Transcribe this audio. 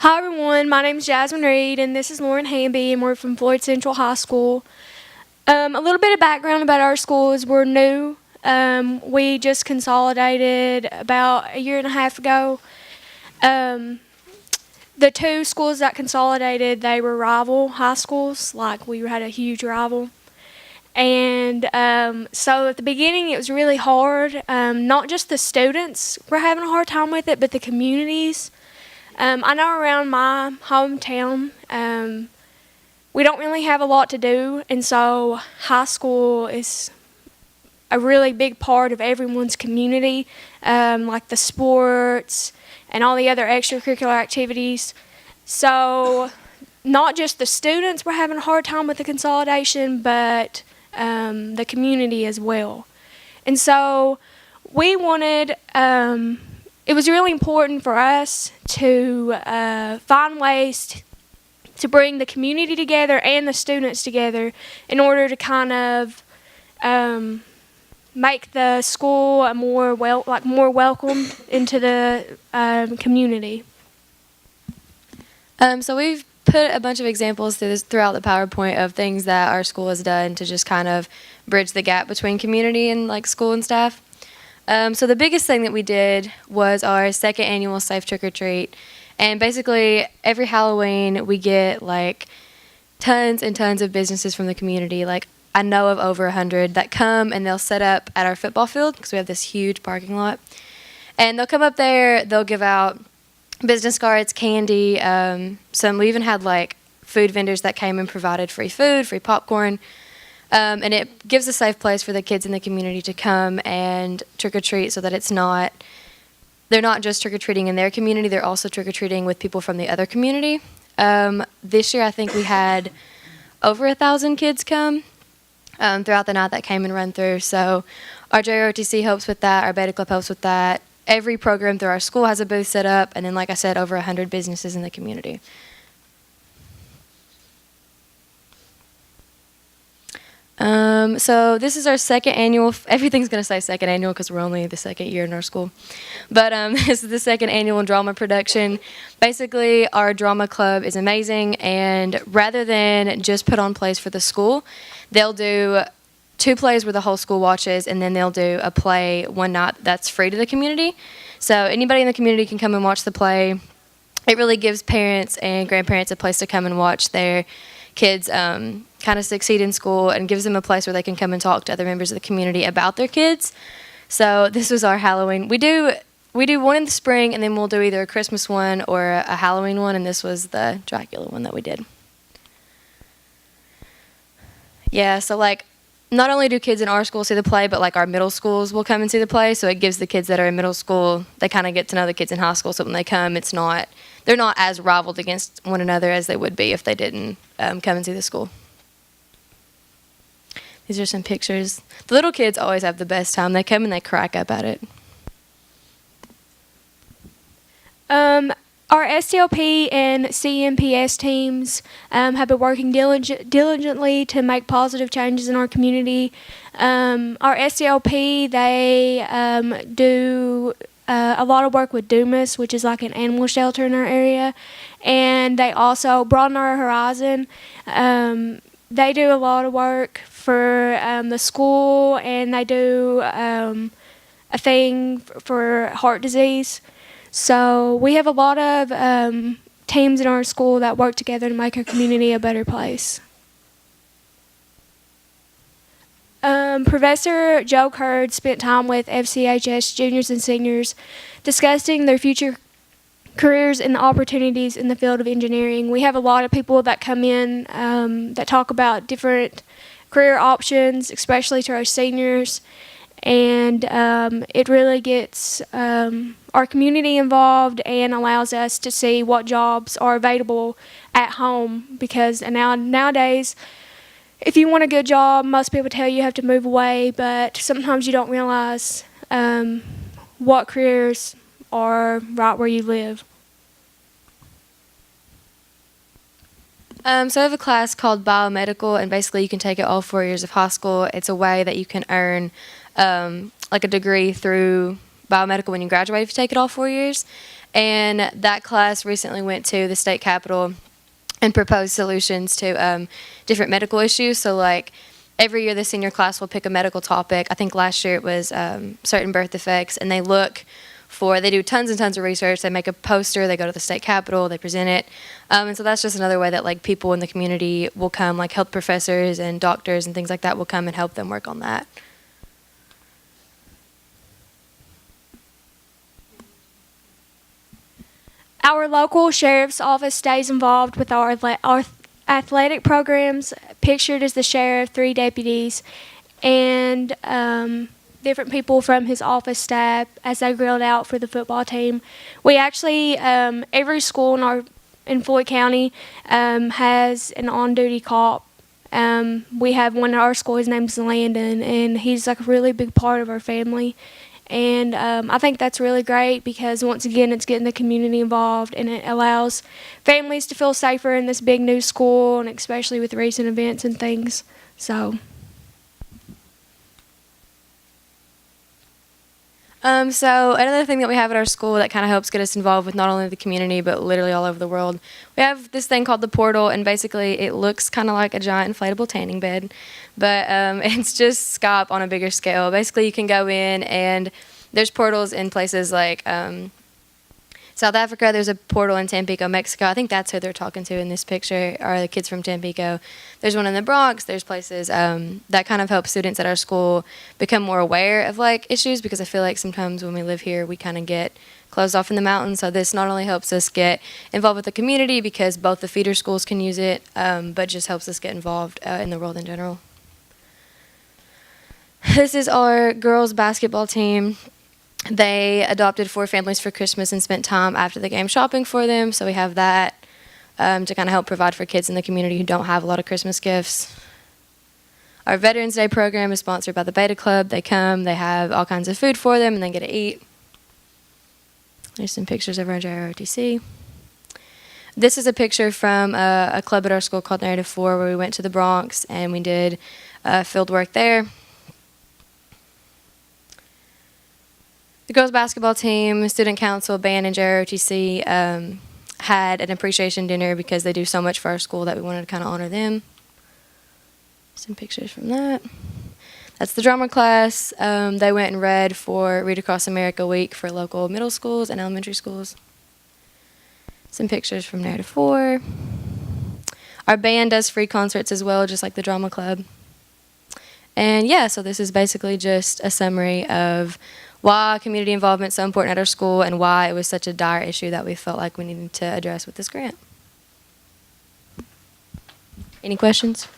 Hi everyone, my name is Jasmine Reed and this is Lauren Hamby and we're from Floyd Central High School. A little bit of background about our school is we're new. We just consolidated about a year and a half ago. Um, the two schools that consolidated, they were rival high schools, like we had a huge rival. And so at the beginning it was really hard. Not just the students were having a hard time with it, but the communities. I know around my hometown, we don't really have a lot to do, and so high school is a really big part of everyone's community, like the sports and all the other extracurricular activities. So not just the students were having a hard time with the consolidation, but the community as well. And so we wanted, it was really important for us to find ways to bring the community together and the students together in order to kind of make the school a more welcome into the community. So we've put a bunch of examples throughout the PowerPoint of things that our school has done to just kind of bridge the gap between community and like school and staff. So the biggest thing that we did was our second annual Safe Trick or Treat. And basically every Halloween we get like tons and tons of businesses from the community. Like I know of over 100 that come and they'll set up at our football field because we have this huge parking lot. And they'll come up there, they'll give out business cards, candy. We even had like food vendors that came and provided free food, free popcorn. And it gives a safe place for the kids in the community to come and trick-or-treat so that they're not just trick-or-treating in their community, they're also trick-or-treating with people from the other community. This year I think we had over 1,000 kids come throughout the night that came and run through. So our JROTC helps with that, our Beta Club helps with that. Every program through our school has a booth set up, and then like I said, over 100 businesses in the community. So this is our second annual, everything's going to say second annual because we're only the second year in our school. But this is the second annual drama production. Basically, our drama club is amazing, and rather than just put on plays for the school, they'll do 2 plays where the whole school watches, and then they'll do a play one night that's free to the community. So anybody in the community can come and watch the play. It really gives parents and grandparents a place to come and watch their kids kind of succeed in school, and gives them a place where they can come and talk to other members of the community about their kids. So this was our Halloween. We do one in the spring, and then we'll do either a Christmas one or a Halloween one, and this was the Dracula one that we did. Yeah, so like not only do kids in our school see the play, but like our middle schools will come and see the play, so it gives the kids that are in middle school, they kind of get to know the kids in high school, so when they come, they're not as rivaled against one another as they would be if they didn't come and see the school. These are some pictures. The little kids always have the best time. They come and they crack up at it. Our STLP and CMPS teams have been working diligently to make positive changes in our community. Our STLP, they do a lot of work with Dumas, which is like an animal shelter in our area, and they also broaden our horizon. They do a lot of work for the school, and they do a thing for heart disease. So we have a lot of teams in our school that work together to make our community a better place. Professor Joe Curd spent time with FCHS juniors and seniors discussing their future careers and the opportunities in the field of engineering. We have a lot of people that come in that talk about different career options, especially to our seniors, and it really gets our community involved and allows us to see what jobs are available at home, because nowadays if you want a good job, most people tell you have to move away, but sometimes you don't realize what careers are right where you live. So I have a class called Biomedical, and basically you can take it all 4 years of high school. It's a way that you can earn like a degree through biomedical when you graduate if you take it all 4 years. And that class recently went to the state capitol and proposed solutions to different medical issues. So like every year the senior class will pick a medical topic. I think last year it was certain birth defects, and they do tons and tons of research. They make a poster, they go to the state capitol, they present it. And so that's just another way that like people in the community will come, like health professors and doctors and things like that will come and help them work on that. Our local sheriff's office stays involved with our athletic programs, pictured as the sheriff, 3 deputies, and different people from his office staff as they grilled out for the football team. We actually, every school in Floyd County has an on-duty cop. We have one at our school. His name's Landon, and he's like a really big part of our family. And I think that's really great because, once again, it's getting the community involved, and it allows families to feel safer in this big new school, and especially with recent events and things. So another thing that we have at our school that kind of helps get us involved with not only the community but literally all over the world, we have this thing called the portal, and basically it looks kind of like a giant inflatable tanning bed, but it's just SCOP on a bigger scale. Basically you can go in, and there's portals in places like South Africa. There's a portal in Tampico, Mexico. I think that's who they're talking to in this picture, are the kids from Tampico. There's one in the Bronx. There's places that kind of help students at our school become more aware of like issues, because I feel like sometimes when we live here we kind of get closed off in the mountains. So this not only helps us get involved with the community because both the feeder schools can use it, but just helps us get involved in the world in general. This is our girls basketball team. They adopted 4 families for Christmas and spent time after the game shopping for them. So we have that to kind of help provide for kids in the community who don't have a lot of Christmas gifts. Our Veterans Day program is sponsored by the Beta Club. They come, they have all kinds of food for them, and they get to eat. There's some pictures of our JROTC. This is a picture from a club at our school called Narrative 4, where we went to the Bronx and we did field work there. The girls basketball team, student council, band, and JROTC had an appreciation dinner because they do so much for our school that we wanted to kind of honor them. Some pictures from that. That's the drama class. They went and read for Read Across America Week for local middle schools and elementary schools. Some pictures from Narrative 4. Our band does free concerts as well, just like the drama club. And yeah, so this is basically just a summary of why community involvement is so important at our school and why it was such a dire issue that we felt like we needed to address with this grant. Any questions?